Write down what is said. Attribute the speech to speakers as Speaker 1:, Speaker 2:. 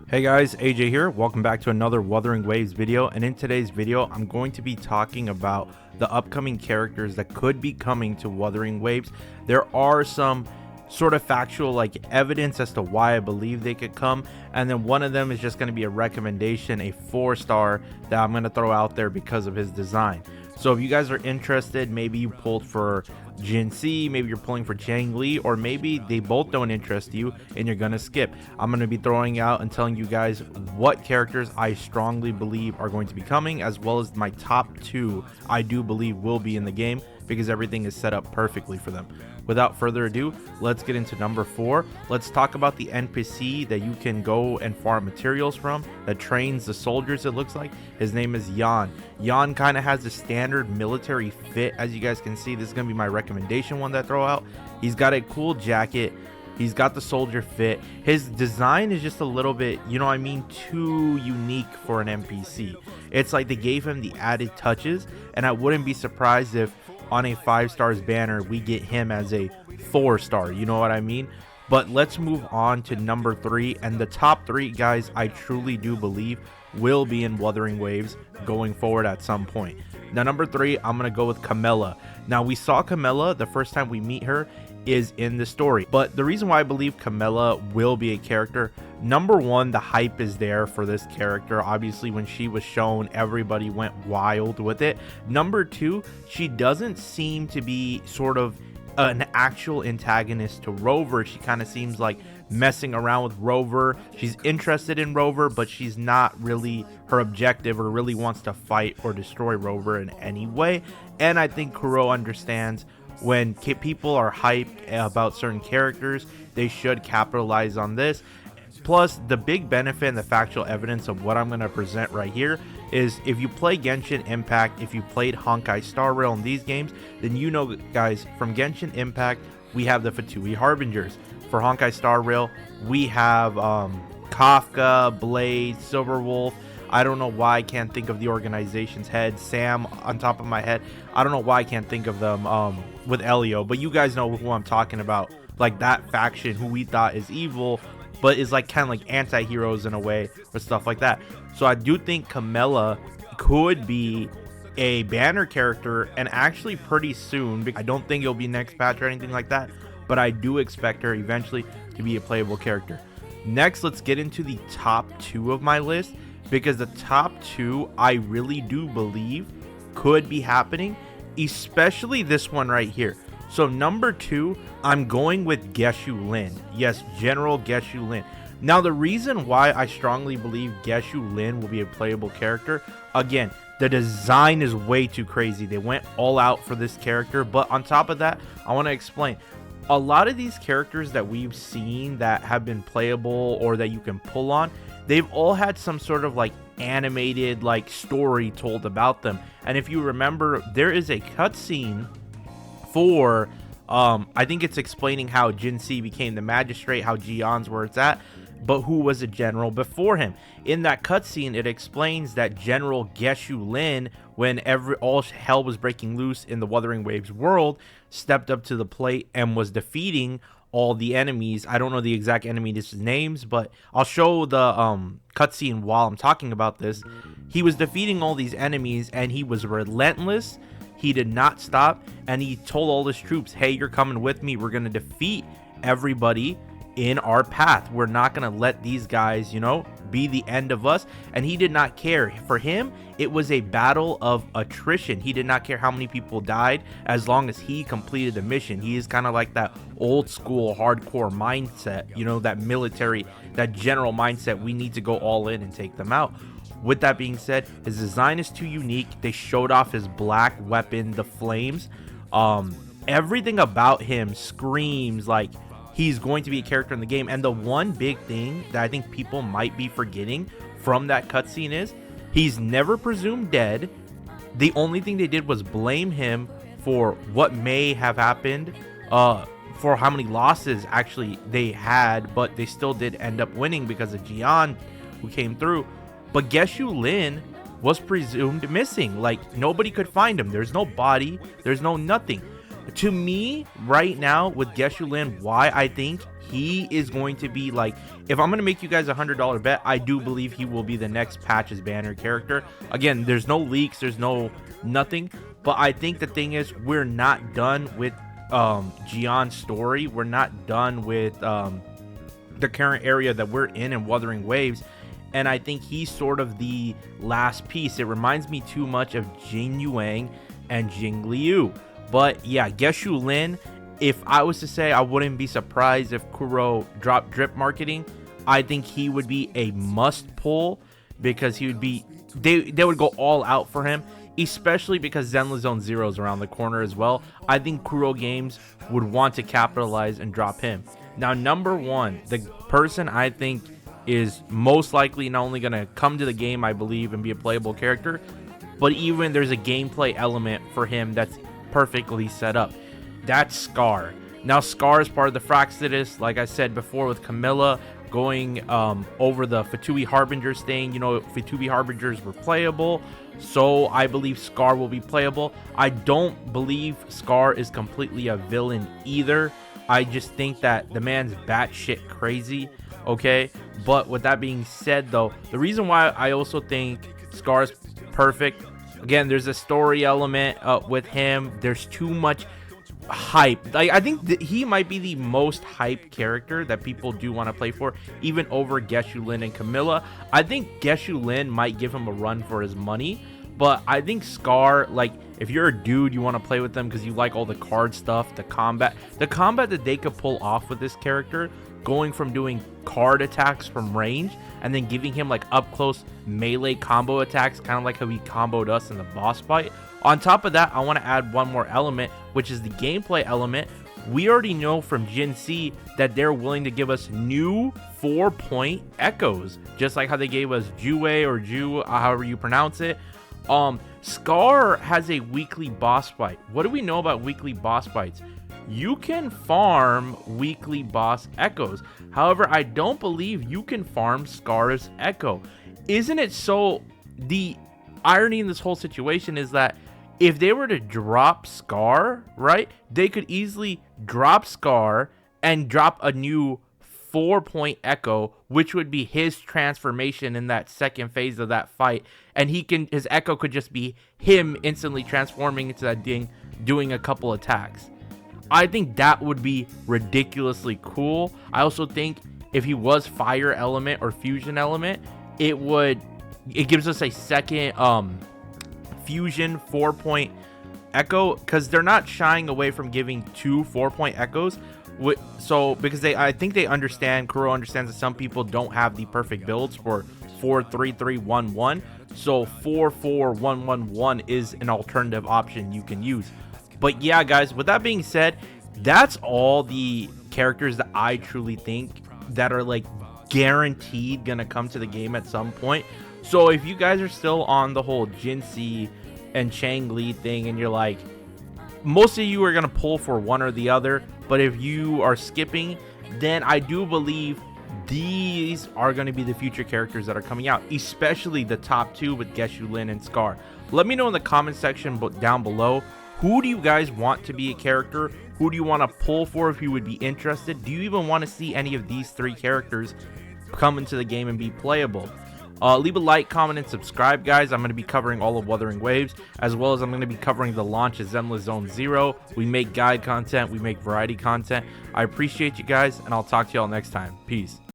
Speaker 1: Hey guys, AJ here. Welcome back to another Wuthering Waves video, and in today's video I'm going to be talking about the upcoming characters that could be coming to Wuthering Waves. There are some sort of factual evidence as to why I believe they could come, and then one of them is just going to be a recommendation, a 4-star that I'm going to throw out there because of his design. So if you guys are interested, maybe you pulled for Jinhsi, maybe you're pulling for Changli, or maybe they both don't interest you and you're gonna skip. I'm gonna be throwing out and telling you guys what characters I strongly believe are going to be coming, as well as my top 2 I do believe will be in the game, because everything is set up perfectly for them. Without further ado, let's get into number 4. Let's talk about the NPC that you can go and farm materials from, that trains the soldiers. It looks like his name is Yan. Yan kind of has the standard military fit, as you guys can see. This is gonna be my recommendation one that I throw out. He's got a cool jacket, he's got the soldier fit. His design is just a little bit, too unique for an NPC. It's like they gave him the added touches, and I wouldn't be surprised if on a 5 stars banner we get him as a 4-star, you know what I mean? But let's move on to number 3, and the top 3 guys I truly do believe will be in Wuthering Waves going forward at some point. Now number 3, I'm gonna go with Camilla. Now we saw Camilla the first time we meet her is in the story, but the reason why I believe Camilla will be a character, number 1, the hype is there for this character. Obviously when she was shown, everybody went wild with it. Number 2, she doesn't seem to be sort of an actual antagonist to Rover. She kind of seems like messing around with Rover. She's interested in Rover, but she's not really her objective or really wants to fight or destroy Rover in any way. And I think Kuro understands when people are hyped about certain characters, they should capitalize on this. Plus, the big benefit and the factual evidence of what I'm going to present right here is if you play Genshin Impact, if you played Honkai Star Rail in these games, then you know, guys, from Genshin Impact, we have the Fatui Harbingers. For Honkai Star Rail, we have Kafka, Blade, Silverwolf. I don't know why I can't think of the organization's head. Sam on top of my head. I don't know why I can't think of them with Elio, but you guys know who I'm talking about. Like that faction who we thought is evil, but is like kind of like anti-heroes in a way, or stuff like that. So I do think Camilla could be a banner character, and actually pretty soon. I don't think it'll be next patch or anything like that, but I do expect her eventually to be a playable character. Next, let's get into the top 2 of my list, because the top 2 I really do believe could be happening, especially this one right here. So number 2, I'm going with Geshu Lin. Yes, General Geshu Lin. Now the reason why I strongly believe Geshu Lin will be a playable character, again, the design is way too crazy. They went all out for this character, but on top of that, I want to explain. A lot of these characters that we've seen that have been playable or that you can pull on, they've all had some sort of animated story told about them. And if you remember, there is a cutscene for I think it's explaining how Jinhsi became the magistrate, how Jian's where it's at, but who was a general before him. In that cutscene, it explains that General Geshu Lin, when all hell was breaking loose in the Wuthering Waves world, stepped up to the plate and was defeating all the enemies. I don't know the exact enemies' names, but I'll show the cutscene while I'm talking about this. He was defeating all these enemies, and he was relentless. He did not stop, and he told all his troops, hey, you're coming with me. We're going to defeat everybody in our path. We're not going to let these guys, be the end of us. And he did not care. For him, it was a battle of attrition. He did not care how many people died as long as he completed the mission. He is kind of like that old school hardcore mindset, that military, that general mindset. We need to go all in and take them out. With that being said, his design is too unique. They showed off his black weapon, the flames. Everything about him screams like he's going to be a character in the game. And the one big thing that I think people might be forgetting from that cutscene is he's never presumed dead. The only thing they did was blame him for what may have happened, for how many losses actually they had, but they still did end up winning because of Jian, who came through. But Geshu Lin was presumed missing. Nobody could find him. There's no body. There's no nothing. To me, right now, with Geshu Lin, why I think he is going to be like, if I'm going to make you guys $100 bet, I do believe he will be the next patch's banner character. Again, there's no leaks, there's no nothing, but I think the thing is, we're not done with Jian's story. We're not done with the current area that we're in Wuthering Waves. And I think he's sort of the last piece. It reminds me too much of Jin Yuang and Jing Liu. But yeah, Geshu Lin, if I was to say, I wouldn't be surprised if Kuro dropped drip marketing. I think he would be a must pull, because he would be, they would go all out for him, especially because Zenless Zone Zero is around the corner as well. I think Kuro Games would want to capitalize and drop him. Now, number one, the person I think is most likely not only going to come to the game, I believe, and be a playable character, but even there's a gameplay element for him that's perfectly set up. That's Scar. Now, Scar is part of the Fraxidus, like I said before, with Camilla going over the Fatui Harbingers thing. You know, Fatui Harbingers were playable, so I believe Scar will be playable. I don't believe Scar is completely a villain either. I just think that the man's batshit crazy, okay? But with that being said, though, the reason why I also think Scar is perfect, again, there's a story element with him. There's too much hype. I think he might be the most hyped character that people do want to play for, even over Geshu Lin and Camilla. I think Geshu Lin might give him a run for his money, but I think Scar, like, if you're a dude, you want to play with them because you like all the card stuff, the combat that they could pull off with this character, going from doing card attacks from range and then giving him like up close melee combo attacks, kind of like how he comboed us in the boss fight. On top of that, I want to add one more element, which is the gameplay element. We already know from Jinhsi that they're willing to give us new 4-point echoes, just like how they gave us Jue or Ju, however you pronounce it. Scar has a weekly boss fight. What do we know about weekly boss fights? You can farm weekly boss echoes. However, I don't believe you can farm Scar's echo. Isn't it so? The irony in this whole situation is that if they were to drop Scar, right, they could easily drop Scar and drop a new 4-point echo, which would be his transformation in that second phase of that fight, and his echo could just be him instantly transforming into that thing, doing a couple attacks. I think that would be ridiculously cool. I also think if he was fire element or fusion element, it gives us a second fusion 4-point echo, because they're not shying away from giving 2 4-point echoes. So because I think they understand, Kuro understands that some people don't have the perfect builds for 4-3-3-1-1, so 4-4-1-1-1 is an alternative option you can use. But yeah, guys, with that being said, that's all the characters that I truly think that are like guaranteed gonna come to the game at some point. So if you guys are still on the whole Jinhsi and Changli thing, and you're like, most of you are gonna pull for one or the other, but if you are skipping, then I do believe these are going to be the future characters that are coming out, especially the top 2 with Geshu Lin and Scar. Let me know in the comment section down below, who do you guys want to be a character? Who do you want to pull for if you would be interested? Do you even want to see any of these 3 characters come into the game and be playable? Leave a like, comment, and subscribe, guys. I'm going to be covering all of Wuthering Waves, as well as I'm going to be covering the launch of Zenless Zone Zero. We make guide content, we make variety content. I appreciate you guys, and I'll talk to y'all next time. Peace.